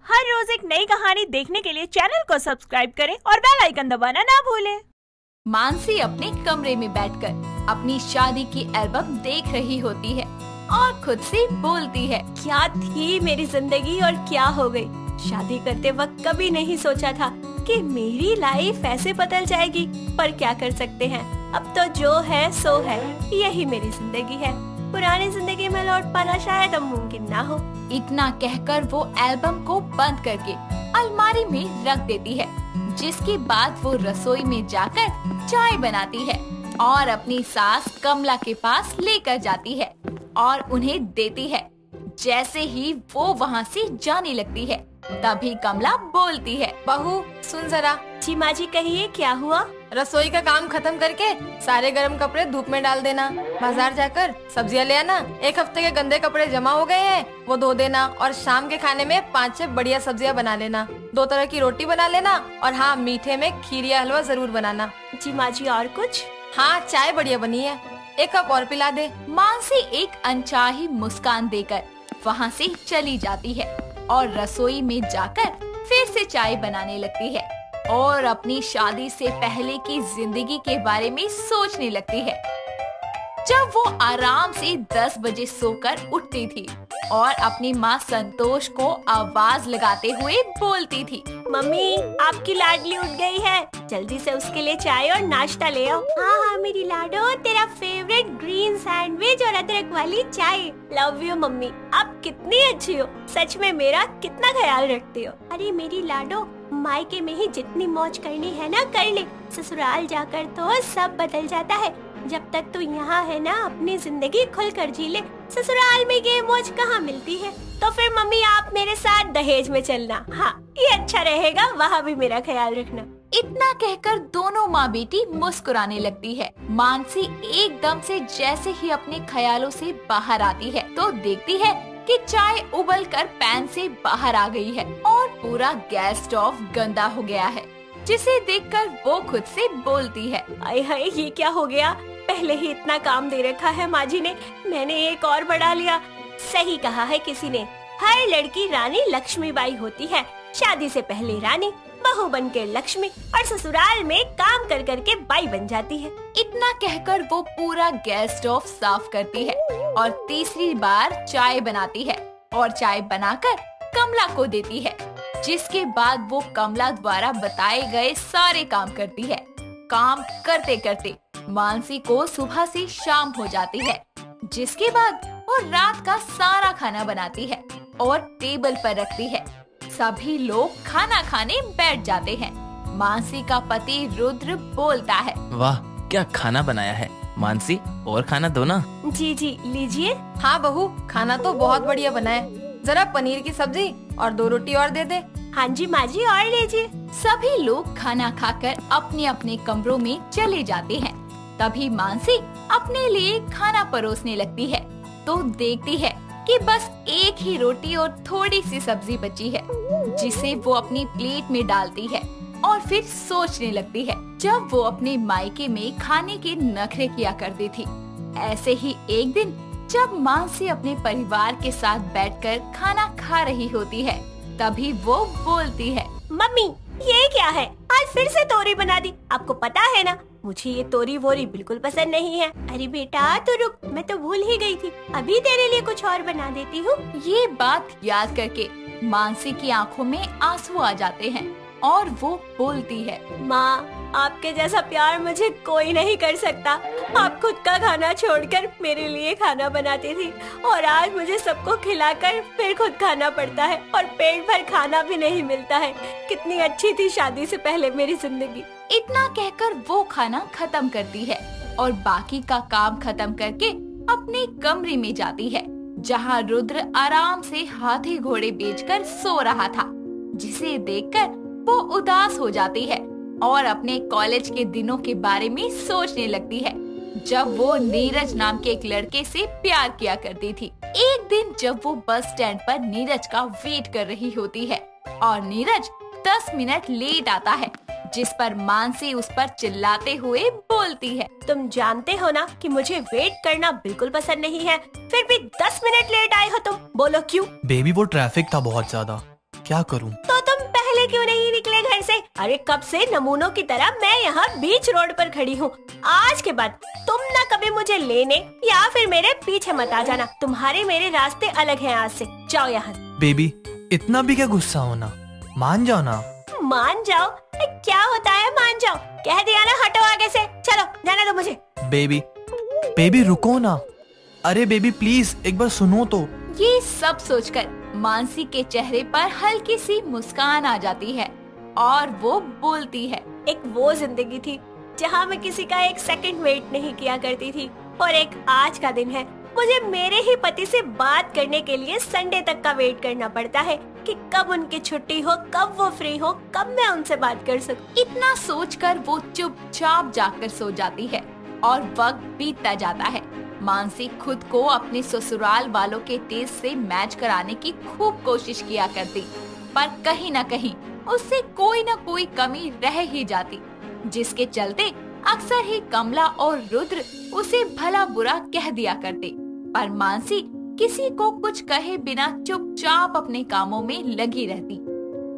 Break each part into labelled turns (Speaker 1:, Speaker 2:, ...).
Speaker 1: हर रोज एक नई कहानी देखने के लिए चैनल को सब्सक्राइब करें और बेल आइकन दबाना ना भूलें।
Speaker 2: मानसी अपने कमरे में बैठकर अपनी शादी की एल्बम देख रही होती है और खुद से बोलती है,
Speaker 1: क्या थी मेरी जिंदगी और क्या हो गई। शादी करते वक्त कभी नहीं सोचा था कि मेरी लाइफ ऐसे बदल जाएगी, पर क्या कर सकते हैं, अब तो जो है सो है, यही मेरी जिंदगी है। पुरानी जिंदगी में लौट पाना शायद अब मुमकिन ना हो।
Speaker 2: इतना कहकर वो एल्बम को बंद करके अलमारी में रख देती है, जिसके बाद वो रसोई में जाकर चाय बनाती है और अपनी सास कमला के पास लेकर जाती है और उन्हें देती है। जैसे ही वो वहाँ से जाने लगती है, तभी कमला बोलती है,
Speaker 3: बहू सुन जरा।
Speaker 1: जी माँ जी कहिए, क्या हुआ?
Speaker 3: रसोई का काम खत्म करके सारे गर्म कपड़े धूप में डाल देना। बाजार जाकर सब्जियां ले आना। एक हफ्ते के गंदे कपड़े जमा हो गए हैं, वो धो देना। और शाम के खाने में 5-6 बढ़िया सब्जियां बना लेना। 2 तरह की रोटी बना लेना। और हाँ, मीठे में खीर या हलवा जरूर बनाना।
Speaker 1: जी माँ जी, और कुछ?
Speaker 3: हाँ, चाय बढ़िया बनी है, 1 कप और पिला दे।
Speaker 2: मानसी एक अनचाही मुस्कान देकर वहाँ से चली जाती है और रसोई में जाकर फिर से चाय बनाने लगती है और अपनी शादी से पहले की जिंदगी के बारे में सोचने लगती है, जब वो आराम से 10 बजे सोकर उठती थी और अपनी माँ संतोष को आवाज लगाते हुए बोलती थी,
Speaker 1: मम्मी आपकी लाडली उठ गई है, जल्दी से उसके लिए चाय और नाश्ता ले आओ। हाँ हाँ मेरी लाडो, तेरा फेवरेट ग्रीन सैंडविच और अदरक वाली चाय। लव यू मम्मी, आप कितनी अच्छी हो, सच में मेरा कितना ख्याल रखती हो। अरे मेरी लाडो, मायके में ही जितनी मौज करनी है ना कर ले, ससुराल जाकर तो सब बदल जाता है। जब तक तू यहाँ है ना, अपनी जिंदगी खुल कर जी ले, ससुराल में ये मौज कहाँ मिलती है। तो फिर मम्मी आप मेरे साथ दहेज में चलना, हाँ ये अच्छा रहेगा, वहाँ भी मेरा ख्याल रखना।
Speaker 2: इतना कहकर दोनों माँ बेटी मुस्कुराने लगती है। मानसी एकदम से जैसे ही अपने ख्यालों से बाहर आती है, तो देखती है कि चाय उबलकर पैन से बाहर आ गई है और पूरा गैस स्टोव गंदा हो गया है, जिसे देखकर वो खुद से बोलती है,
Speaker 1: आय हाय ये क्या हो गया, पहले ही इतना काम दे रखा है माँ जी ने, मैंने एक और बढ़ा लिया। सही कहा है किसी ने, हर लड़की रानी लक्ष्मीबाई होती है, शादी से पहले रानी, बहू बनकर लक्ष्मी और ससुराल में काम कर कर के बाई बन जाती है।
Speaker 2: इतना कहकर वो पूरा गैस स्टोव साफ करती है और तीसरी बार चाय बनाती है और चाय बनाकर कमला को देती है, जिसके बाद वो कमला द्वारा बताए गए सारे काम करती है। काम करते करते मानसी को सुबह से शाम हो जाती है, जिसके बाद वो रात का सारा खाना बनाती है और टेबल पर रखती है। सभी लोग खाना खाने बैठ जाते हैं। मानसी का पति रुद्र बोलता है,
Speaker 4: वाह क्या खाना बनाया है मानसी, और खाना दो ना।
Speaker 1: जी जी लीजिए।
Speaker 3: हाँ बहू, खाना तो बहुत बढ़िया बना है, जरा पनीर की सब्जी और 2 रोटी और दे दे।
Speaker 1: हाँ जी माँ जी, और लीजिए।
Speaker 2: सभी लोग खाना खाकर अपने अपने कमरों में चले जाते हैं। तभी मानसी अपने लिए खाना परोसने लगती है, तो देखती है कि बस एक ही रोटी और थोड़ी सी सब्जी बची है, जिसे वो अपनी प्लेट में डालती है और फिर सोचने लगती है, जब वो अपने मायके में खाने के नखरे किया करती थी। ऐसे ही एक दिन जब मानसी अपने परिवार के साथ बैठकर खाना खा रही होती है, तभी वो बोलती है,
Speaker 1: मम्मी ये क्या है, आज फिर से तोरी बना दी। आपको पता है ना, मुझे ये तोरी वोरी बिल्कुल पसंद नहीं है। अरे बेटा तो रुक, मैं तो भूल ही गई थी, अभी तेरे लिए कुछ और बना देती हूँ।
Speaker 2: ये बात याद करके मानसी की आंखों में आंसू आ जाते हैं और वो बोलती है,
Speaker 1: माँ आपके जैसा प्यार मुझे कोई नहीं कर सकता। आप खुद का खाना छोड़कर मेरे लिए खाना बनाती थी और आज मुझे सबको खिलाकर फिर खुद खाना पड़ता है और पेट भर खाना भी नहीं मिलता है। कितनी अच्छी थी शादी से पहले मेरी जिंदगी।
Speaker 2: इतना कहकर वो खाना खत्म करती है और बाकी का काम खत्म करके अपने कमरे में जाती है, जहाँ रुद्र आराम से हाथी घोड़े बेचकर सो रहा था, जिसे देखकर वो उदास हो जाती है और अपने कॉलेज के दिनों के बारे में सोचने लगती है, जब वो नीरज नाम के एक लड़के से प्यार किया करती थी। एक दिन जब वो बस स्टैंड पर नीरज का वेट कर रही होती है और नीरज 10 मिनट लेट आता है, जिस पर मानसी उस पर चिल्लाते हुए बोलती है,
Speaker 1: तुम जानते हो ना कि मुझे वेट करना बिल्कुल पसंद नहीं है, फिर भी 10 मिनट लेट आए हो तुम, बोलो क्यों?
Speaker 5: बेबी वो ट्रैफिक था बहुत ज्यादा। क्या करूं?
Speaker 1: तो तुम पहले क्यों नहीं निकले घर से? अरे कब से नमूनों की तरह मैं यहाँ बीच रोड पर खड़ी हूँ। आज के बाद तुम ना कभी मुझे लेने या फिर मेरे पीछे मत आ जाना। तुम्हारे मेरे रास्ते अलग हैं आज से। जाओ यहाँ।
Speaker 5: बेबी, इतना भी क्या गुस्सा होना, मान जाओ ना।
Speaker 1: मान जाओ? क्या होता है मान जाओ? कह दिया ना, हटो आगे से। चलो जाने दो मुझे।
Speaker 5: बेबी रुको ना। अरे बेबी प्लीज एक बार सुनो तो।
Speaker 2: ये सब सोचकर मानसी के चेहरे पर हल्की सी मुस्कान आ जाती है और वो बोलती है,
Speaker 1: एक वो जिंदगी थी जहाँ मैं किसी का एक सेकंड वेट नहीं किया करती थी, और एक आज का दिन है मुझे मेरे ही पति से बात करने के लिए संडे तक का वेट करना पड़ता है कि कब उनकी छुट्टी हो, कब वो फ्री हो, कब मैं उनसे बात कर सकूं।
Speaker 2: इतना सोचकर वो चुपचाप जाकर सो जाती है और वक्त बीतता जाता है। मानसी खुद को अपने ससुराल वालों के टेस्ट से मैच कराने की खूब कोशिश किया करती, पर कहीं न कहीं उससे कोई न कोई कमी रह ही जाती, जिसके चलते अक्सर ही कमला और रुद्र उसे भला बुरा कह दिया करते। पर मानसी किसी को कुछ कहे बिना चुपचाप अपने कामों में लगी रहती।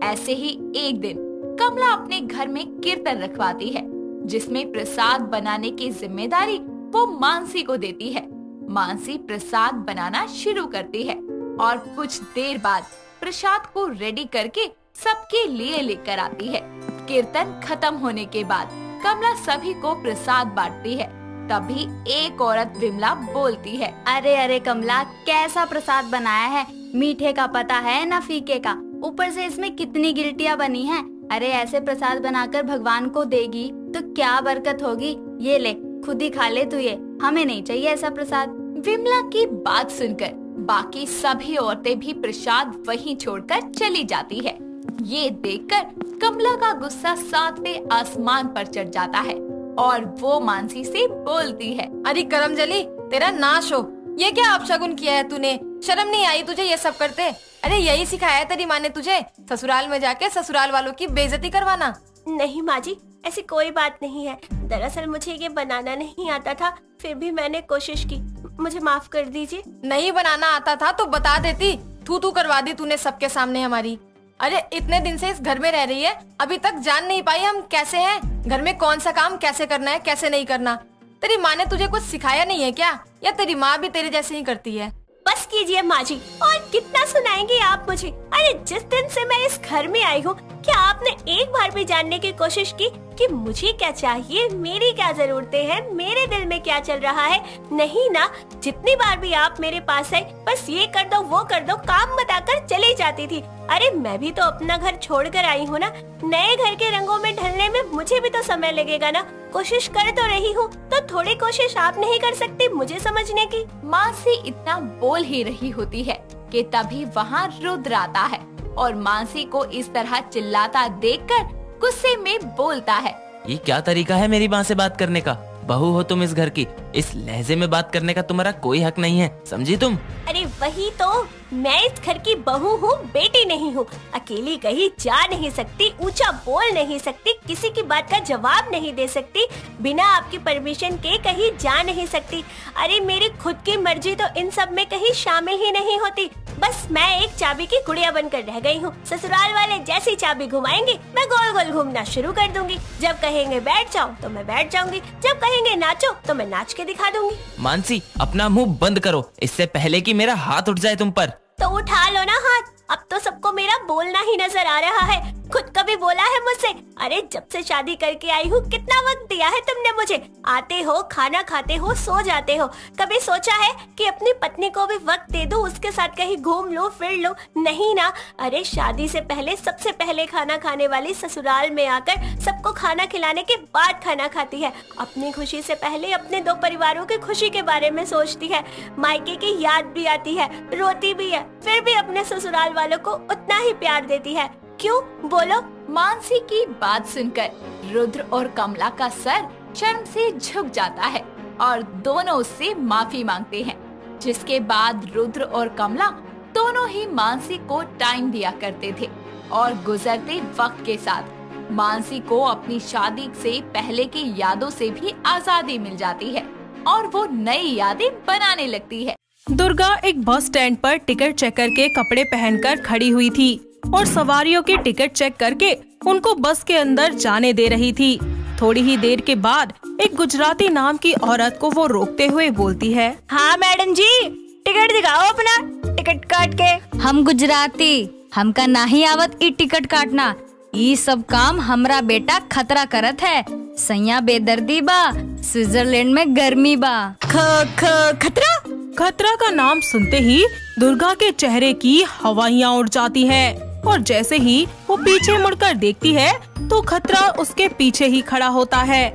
Speaker 2: ऐसे ही एक दिन कमला अपने घर में कीर्तन रखवाती है, जिसमें प्रसाद बनाने की जिम्मेदारी वो मानसी को देती है। मानसी प्रसाद बनाना शुरू करती है और कुछ देर बाद प्रसाद को रेडी करके सबके लिए लेकर आती है। कीर्तन खत्म होने के बाद कमला सभी को प्रसाद बांटती है। तभी एक औरत विमला बोलती है,
Speaker 6: अरे कमला, कैसा प्रसाद बनाया है? मीठे का पता है ना फीके का? ऊपर से इसमें कितनी गिल्टियाँ बनी हैं। अरे ऐसे प्रसाद बनाकर भगवान को देगी तो क्या बरकत होगी। ये ले, खुद ही खा ले तू, ये हमें नहीं चाहिए ऐसा प्रसाद।
Speaker 2: विमला की बात सुनकर बाकी सभी औरतें भी प्रसाद वहीं छोड़कर चली जाती है। ये देखकर कमला का गुस्सा 7वें आसमान पर चढ़ जाता है और वो मानसी से बोलती है,
Speaker 3: अरे करमजली, तेरा नाश हो। ये क्या अपशगुन किया है तूने? शर्म नहीं आई तुझे ये सब करते? अरे यही सिखाया है तेरी माँ ने तुझे, ससुराल में जाके ससुराल वालों की बेइज्जती करवाना।
Speaker 1: नहीं माँ जी, ऐसी कोई बात नहीं है। दरअसल मुझे ये बनाना नहीं आता था, फिर भी मैंने कोशिश की। मुझे माफ कर दीजिए।
Speaker 3: नहीं बनाना आता था तो बता देती, थू करवा दी तूने सबके सामने हमारी। अरे इतने दिन से इस घर में रह रही है, अभी तक जान नहीं पाई हम कैसे हैं, घर में कौन सा काम कैसे करना है, कैसे नहीं करना। तेरी माँ ने तुझे कुछ सिखाया नहीं है क्या? या तेरी माँ भी तेरे जैसे ही करती है?
Speaker 1: बस कीजिए माँ जी, और कितना सुनाएंगे आप मुझे? अरे जिस दिन से मैं इस घर में आई हूँ, क्या आपने एक बार भी जानने की कोशिश की कि मुझे क्या चाहिए, मेरी क्या जरूरतें हैं, मेरे दिल में क्या चल रहा है? नहीं ना, जितनी बार भी आप मेरे पास आए, बस ये कर दो वो कर दो काम बताकर चली जाती थी। अरे मैं भी तो अपना घर छोड़कर आई हूँ ना, नए घर के रंगों में ढलने में मुझे भी तो समय लगेगा ना। कोशिश कर तो रही हूँ, तो थोड़ी कोशिश आप नहीं कर सकती मुझे समझने की?
Speaker 2: मानसी इतना बोल ही रही होती है कि तभी वहाँ रुद्र आता है और मानसी को इस तरह चिल्लाता देखकर गुस्से में बोलता है,
Speaker 4: ये क्या तरीका है मेरी माँ से बात करने का? बहू हो तुम इस घर की, इस लहजे में बात करने का तुम्हारा कोई हक नहीं है, समझी तुम?
Speaker 1: अरे वही तो, मैं इस घर की बहू हूँ, बेटी नहीं हूँ। अकेली कहीं जा नहीं सकती, ऊंचा बोल नहीं सकती, किसी की बात का जवाब नहीं दे सकती, बिना आपकी परमिशन के कहीं जा नहीं सकती। अरे मेरी खुद की मर्जी तो इन सब में कहीं शामिल ही नहीं होती। बस मैं एक चाबी की गुड़िया बनकर रह गई हूँ। ससुराल वाले जैसी चाबी घुमाएंगे मैं गोल गोल घूमना शुरू कर दूंगी। जब कहेंगे बैठ जाओ तो मैं बैठ जाऊंगी, जब कहेंगे नाचो तो मैं नाच के दिखा दूंगी।
Speaker 4: मानसी अपना मुंह बंद करो, इससे पहले कि मेरा हाथ उठ जाए तुम पर।
Speaker 1: तो उठा लो ना हाथ, अब तो सबको मेरा बोलना ही नजर आ रहा है। खुद कभी बोला है मुझसे? अरे जब से शादी करके आई हूँ कितना वक्त दिया है तुमने मुझे? आते हो, खाना खाते हो, सो जाते हो। कभी सोचा है कि अपनी पत्नी को भी वक्त दे दूं, उसके साथ कहीं घूम लो फिर लो? नहीं ना। अरे शादी से पहले सबसे पहले खाना खाने वाली ससुराल में आकर सबको खाना खिलाने के बाद खाना खाती है। अपनी खुशी से पहले अपने दो परिवारों की खुशी के बारे में सोचती है। मायके की याद भी आती है, रोती भी है, फिर भी अपने ससुराल वालों को उतना ही प्यार देती है। क्यों बोलो?
Speaker 2: मानसी की बात सुनकर रुद्र और कमला का सर शर्म से झुक जाता है और दोनों उससे माफी मांगते हैं। जिसके बाद रुद्र और कमला दोनों ही मानसी को टाइम दिया करते थे और गुजरते वक्त के साथ मानसी को अपनी शादी से पहले की यादों से भी आजादी मिल जाती है और वो नई यादें बनाने लगती है।
Speaker 7: दुर्गा एक बस स्टैंड पर टिकट चेकर के कपड़े पहनकर खड़ी हुई थी। और सवारियों की टिकट चेक करके उनको बस के अंदर जाने दे रही थी। थोड़ी ही देर के बाद एक गुजराती नाम की औरत को वो रोकते हुए बोलती है,
Speaker 1: हाँ मैडम जी, टिकट दिखाओ अपना, टिकट काट के।
Speaker 6: हम गुजराती, हमका नाही आवत ई टिकट काटना। ई सब काम हमरा बेटा खतरा करत है। सैया बेदर्दी बा, स्विट्जरलैंड में गर्मी बा।
Speaker 1: खतरा?
Speaker 7: खतरा का नाम सुनते ही दुर्गा के चेहरे की हवाइयाँ उड़ जाती है और जैसे ही वो पीछे मुड़कर देखती है तो खतरा उसके पीछे ही खड़ा होता है।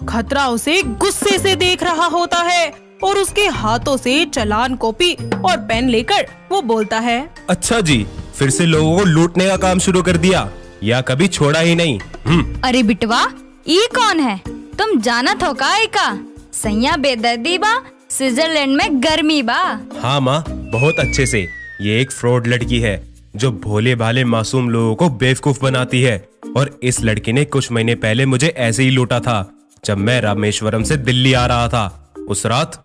Speaker 7: खतरा उसे गुस्से से देख रहा होता है और उसके हाथों से चालान कॉपी और पेन लेकर वो बोलता है,
Speaker 8: अच्छा जी, फिर से लोगों को लूटने का काम शुरू कर दिया या कभी छोड़ा ही नहीं।
Speaker 6: अरे बिटवा, ये कौन है? तुम जानत हो का? का सैया बेदर्दी बा, स्विट्जरलैंड में गर्मी बा।
Speaker 8: हाँ माँ, बहुत अच्छे से। ये एक फ्रॉड लड़की है जो भोले भाले मासूम लोगों को बेवकूफ बनाती है और इस लड़की ने कुछ महीने पहले मुझे ऐसे ही लूटा था जब मैं रामेश्वरम से दिल्ली आ रहा था। उस रात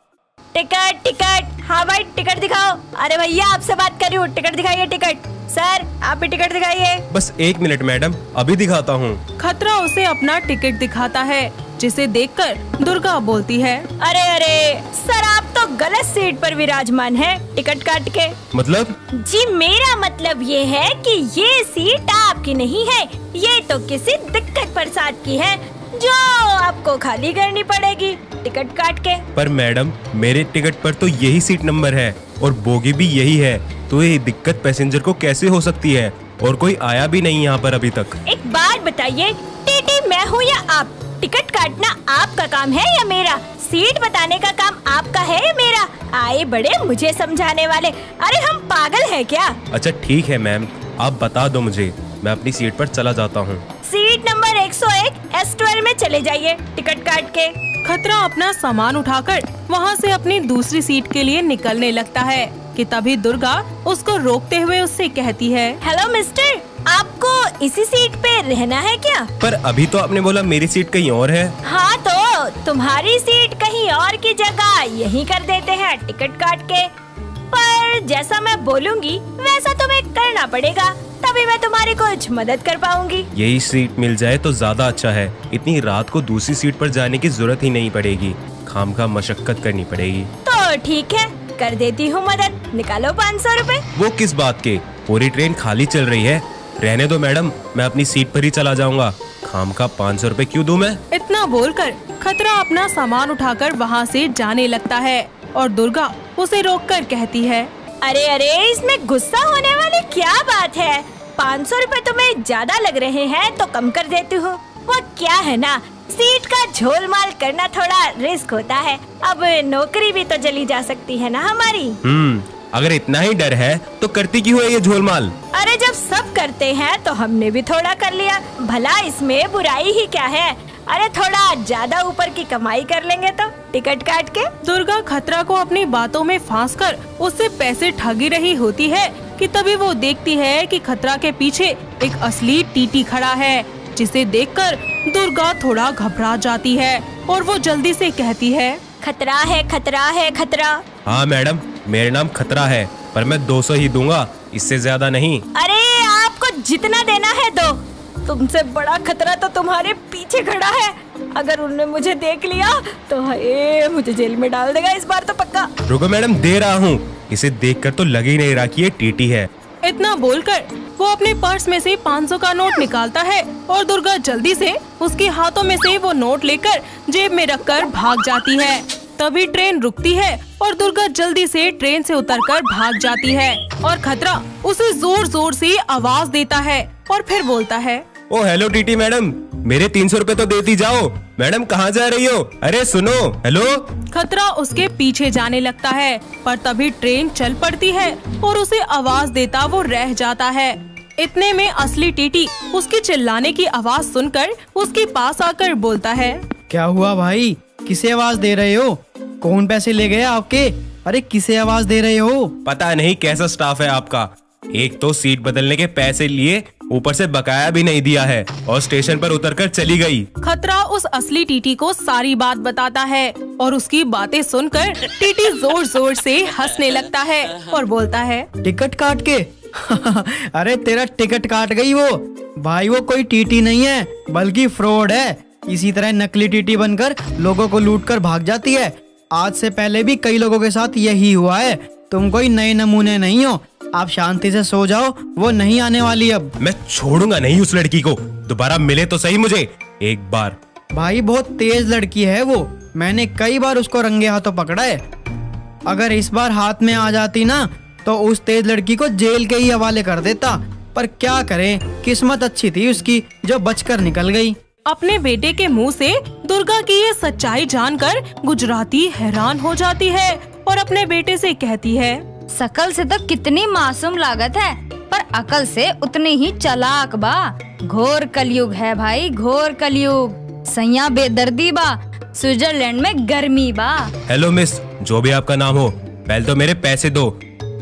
Speaker 1: टिकट, हाँ भाई टिकट दिखाओ। अरे भैया आपसे बात कर रही हूँ, टिकट दिखाइए। टिकट सर, आप भी टिकट दिखाइए।
Speaker 8: बस 1 मिनट मैडम, अभी दिखाता हूँ।
Speaker 7: खतरा उसे अपना टिकट दिखाता है जिसे देखकर दुर्गा बोलती है,
Speaker 1: अरे सर, आप तो गलत सीट पर विराजमान हैं टिकट काट के।
Speaker 8: मतलब?
Speaker 1: जी मेरा मतलब ये है कि ये सीट आपकी नहीं है, ये तो किसी दिक्कत प्रसाद की है जो आपको खाली करनी पड़ेगी टिकट काट के।
Speaker 8: पर मैडम, मेरे टिकट पर तो यही सीट नंबर है और बोगी भी यही है, तो ये दिक्कत पैसेंजर को कैसे हो सकती है? और कोई आया भी नहीं यहाँ पर अभी तक।
Speaker 1: एक बात बताइए, टीटी मैं हूँ या आप? टिकट काटना आपका काम है या मेरा? सीट बताने का काम आपका है या मेरा? आए बड़े मुझे समझाने वाले, अरे हम पागल है क्या?
Speaker 8: अच्छा ठीक है मैम, आप बता दो मुझे, मैं अपनी सीट पर चला जाता हूँ।
Speaker 1: सीट नंबर 101 S12 में चले जाइए टिकट काट के।
Speaker 7: खतरा अपना सामान उठाकर वहाँ से अपनी दूसरी सीट के लिए निकलने लगता है कि तभी दुर्गा उसको रोकते हुए उससे कहती है,
Speaker 1: हेलो मिस्टर, आपको इसी सीट पे रहना है क्या?
Speaker 8: पर अभी तो आपने बोला मेरी सीट कहीं और है।
Speaker 1: हाँ तो तुम्हारी सीट कहीं और की जगह यहीं कर देते हैं टिकट काट के, पर जैसा मैं बोलूँगी वैसा तुम्हें करना पड़ेगा, तभी मैं तुम्हारी कुछ मदद कर पाऊंगी।
Speaker 8: यही सीट मिल जाए तो ज्यादा अच्छा है, इतनी रात को दूसरी सीट पर जाने की जरूरत ही नहीं पड़ेगी, खामखा मशक्कत करनी पड़ेगी।
Speaker 1: तो ठीक है, कर देती हूँ मदद, निकालो 500 रुपए।
Speaker 8: वो किस बात के? पूरी ट्रेन खाली चल रही है। रहने दो मैडम, मैं अपनी सीट पर ही चला जाऊंगा, खामखा 500 रुपए क्यों दूं मैं?
Speaker 7: इतना बोलकर खतरा अपना सामान उठाकर वहाँ से जाने लगता है और दुर्गा उसे रोककर कहती है,
Speaker 1: अरे इसमें गुस्सा होने वाली क्या बात है? 500 रुपए तुम्हें ज्यादा लग रहे हैं तो कम कर देती हूँ। वो क्या है ना, सीट का झोलमाल करना थोड़ा रिस्क होता है, अब नौकरी भी तो चली जा सकती है ना हमारी।
Speaker 8: अगर इतना ही डर है तो करती क्यों है ये झोलमाल?
Speaker 1: अरे जब सब करते हैं तो हमने भी थोड़ा कर लिया, भला इसमें बुराई ही क्या है? अरे थोड़ा ज्यादा ऊपर की कमाई कर लेंगे तो टिकट काट के।
Speaker 7: दुर्गा खतरा को अपनी बातों में फांसकर उससे पैसे ठगी रही होती है कि तभी वो देखती है कि खतरा के पीछे एक असली टीटी खड़ा है, जिसे देखकर दुर्गा थोड़ा घबरा जाती है और वो जल्दी से कहती है,
Speaker 1: खतरा है, खतरा है, खतरा।
Speaker 8: हाँ मैडम, मेरा नाम खतरा है, पर मैं 200 ही दूंगा, इससे ज्यादा नहीं।
Speaker 1: अरे आपको जितना देना है दो, तुमसे बड़ा खतरा तो तुम्हारे पीछे खड़ा है, अगर उन्होंने मुझे देख लिया तो मुझे जेल में डाल देगा इस बार तो पक्का।
Speaker 8: रुको मैडम, दे रहा हूँ, इसे देखकर तो लग ही नहीं रहा कि ये टीटी है।
Speaker 7: इतना बोलकर वो अपने पर्स में से 500 का नोट निकालता है और दुर्गा जल्दी से उसके हाथों में से वो नोट लेकर जेब में रखकर भाग जाती है। तभी ट्रेन रुकती है और दुर्गा जल्दी से ट्रेन से उतरकर भाग जाती है और खतरा उसे जोर जोर से आवाज देता है और फिर बोलता है,
Speaker 8: ओ हेलो टीटी मैडम, मेरे 300 रुपए तो देती जाओ। मैडम कहाँ जा रही हो? अरे सुनो, हेलो।
Speaker 7: खतरा उसके पीछे जाने लगता है पर तभी ट्रेन चल पड़ती है और उसे आवाज देता वो रह जाता है। इतने में असली टीटी उसकी चिल्लाने की आवाज सुनकर उसके पास आकर बोलता है,
Speaker 5: क्या हुआ भाई, किसे आवाज दे रहे हो? कौन पैसे ले गए आपके? अरे किसे आवाज दे रहे हो?
Speaker 8: पता नहीं कैसा स्टाफ है आपका, एक तो सीट बदलने के पैसे लिए, ऊपर से बकाया भी नहीं दिया है और स्टेशन पर उतरकर चली गई।
Speaker 7: खतरा उस असली टीटी को सारी बात बताता है और उसकी बातें सुनकर टीटी जोर जोर से हंसने लगता है और बोलता है,
Speaker 5: टिकट काट के अरे तेरा टिकट काट गई वो। भाई वो कोई टीटी नहीं है बल्कि फ्रॉड है। इसी तरह नकली टीटी बनकर लोगों को लूट कर भाग जाती है। आज से पहले भी कई लोगों के साथ यही हुआ है। तुम कोई नए नमूने नहीं हो। आप शांति से सो जाओ, वो नहीं आने वाली अब।
Speaker 8: मैं छोड़ूंगा नहीं उस लड़की को, दोबारा मिले तो सही मुझे एक बार।
Speaker 5: भाई बहुत तेज लड़की है वो, मैंने कई बार उसको रंगे हाथों पकड़ा है। अगर इस बार हाथ में आ जाती ना तो उस तेज लड़की को जेल के ही हवाले कर देता। पर क्या करे, किस्मत अच्छी थी उसकी जो बचकर निकल गई।
Speaker 7: अपने बेटे के मुंह से दुर्गा की ये सच्चाई जानकर गुजराती हैरान हो जाती है और अपने बेटे से कहती है,
Speaker 6: शकल से तो कितनी मासूम लागत है, पर अकल से उतनी ही चालाक बा। घोर कलयुग है भाई, घोर कलयुग। सैया बेदर्दी बा, स्विट्जरलैंड में गर्मी बा।
Speaker 8: हेलो मिस, जो भी आपका नाम हो, पहले तो मेरे पैसे दो,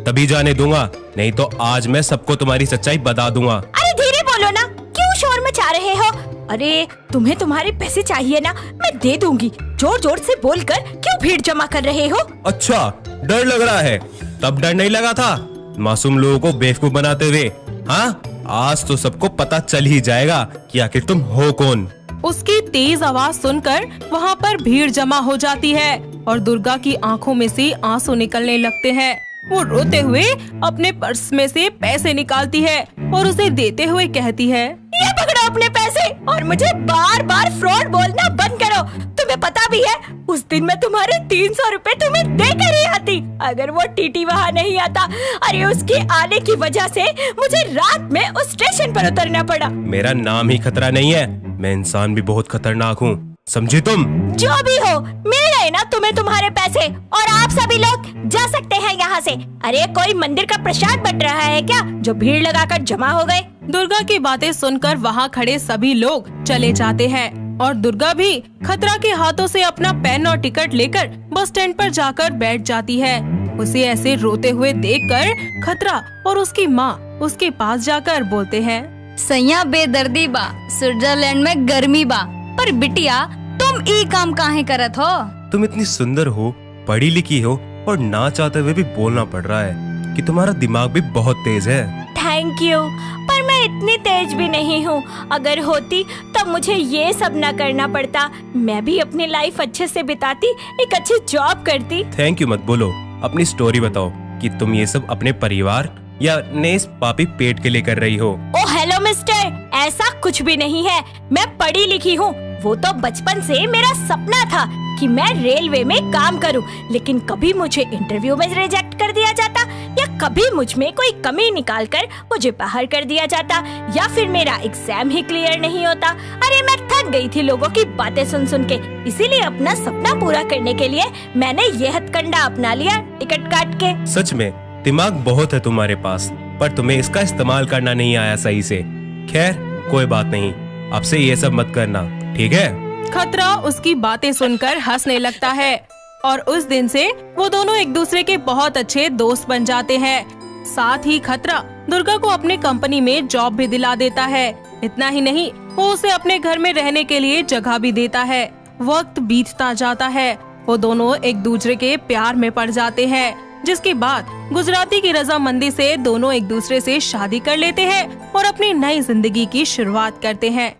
Speaker 8: तभी जाने दूंगा, नहीं तो आज मैं सबको तुम्हारी सच्चाई बता दूंगा।
Speaker 1: अरे धीरे बोलो ना, क्यों शोर मचा रहे हो? अरे तुम्हें तुम्हारे पैसे चाहिए ना, मैं दे दूंगी। जोर जोर से बोलकर क्यों भीड़ जमा कर रहे हो?
Speaker 8: अच्छा, डर लग रहा है, तब डर नहीं लगा था मासूम लोगों को बेवकूफ बनाते हुए। हाँ, आज तो सबको पता चल ही जाएगा कि आखिर तुम हो कौन।
Speaker 7: उसकी तेज आवाज सुनकर वहाँ पर भीड़ जमा हो जाती है और दुर्गा की आंखों में से आंसू निकलने लगते हैं। वो रोते हुए अपने पर्स में से पैसे निकालती है और उसे देते हुए कहती है,
Speaker 1: ये पकड़ो अपने पैसे और मुझे बार बार फ्रॉड बोलना बंद करो। तुम्हें पता भी है उस दिन मैं तुम्हारे 300 रुपए तुम्हें देकर ही आती अगर वो टीटी वहाँ नहीं आता। अरे उसके आने की वजह से मुझे रात में उस स्टेशन पर उतरना पड़ा।
Speaker 8: मेरा नाम ही खतरा नहीं है, मैं इंसान भी बहुत खतरनाक हूँ, समझी तुम?
Speaker 1: जो भी हो, मिल गए ना तुम्हें तुम्हारे पैसे और आप सभी लोग जा सकते हैं यहाँ से। अरे कोई मंदिर का प्रसाद बट रहा है क्या जो भीड़ लगाकर जमा हो गए?
Speaker 7: दुर्गा की बातें सुनकर वहाँ खड़े सभी लोग चले जाते हैं और दुर्गा भी खतरा के हाथों से अपना पेन और टिकट लेकर बस स्टैंड पर जाकर बैठ जाती है। उसे ऐसे रोते हुए देखकर खतरा और उसकी माँ उसके पास जाकर बोलते हैं,
Speaker 6: सैया बेदर्दी बा, स्विट्जरलैंड में गर्मी बा, पर बिटिया तुम ई काम काहे करत हो?
Speaker 8: तुम इतनी सुंदर हो, पढ़ी लिखी हो और ना चाहते हुए भी बोलना पड़ रहा है कि तुम्हारा दिमाग भी बहुत तेज है।
Speaker 1: थैंक यू, पर मैं इतनी तेज भी नहीं हूँ। अगर होती तब मुझे ये सब न करना पड़ता। मैं भी अपनी लाइफ अच्छे से बिताती, एक अच्छी जॉब करती।
Speaker 8: थैंक यू मत बोलो, अपनी स्टोरी बताओ कि तुम ये सब अपने परिवार या अपने इस पापी पेट के लिए कर रही हो।
Speaker 1: ओ हेलो मिस्टर, ऐसा कुछ भी नहीं है। मैं पढ़ी लिखी हूँ। वो तो बचपन से मेरा सपना था कि मैं रेलवे में काम करूं, लेकिन कभी मुझे इंटरव्यू में रिजेक्ट कर दिया जाता या कभी मुझ में कोई कमी निकालकर मुझे बाहर कर दिया जाता या फिर मेरा एग्जाम ही क्लियर नहीं होता। अरे मैं थक गई थी लोगों की बातें सुन सुन के, इसीलिए अपना सपना पूरा करने के लिए मैंने ये हथकंडा अपना लिया, टिकट काट के।
Speaker 8: सच में दिमाग बहुत है तुम्हारे पास, पर तुम्हें इसका इस्तेमाल करना नहीं आया सही से। खैर कोई बात नहीं, अब से ये सब मत करना, ठीक है?
Speaker 7: खतरा उसकी बातें सुनकर हंसने लगता है और उस दिन से वो दोनों एक दूसरे के बहुत अच्छे दोस्त बन जाते हैं। साथ ही खतरा दुर्गा को अपने कंपनी में जॉब भी दिला देता है। इतना ही नहीं, वो उसे अपने घर में रहने के लिए जगह भी देता है। वक्त बीतता जाता है, वो दोनों एक दूसरे के प्यार में पड़ जाते हैं, जिसके बाद गुजराती की रजामंदी से दोनों एक दूसरे से शादी कर लेते हैं और अपनी नई जिंदगी की शुरुआत करते हैं।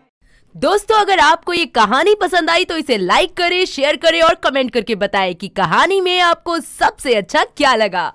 Speaker 9: दोस्तों, अगर आपको ये कहानी पसंद आई तो इसे लाइक करें, शेयर करें और कमेंट करके बताएं कि कहानी में आपको सबसे अच्छा क्या लगा।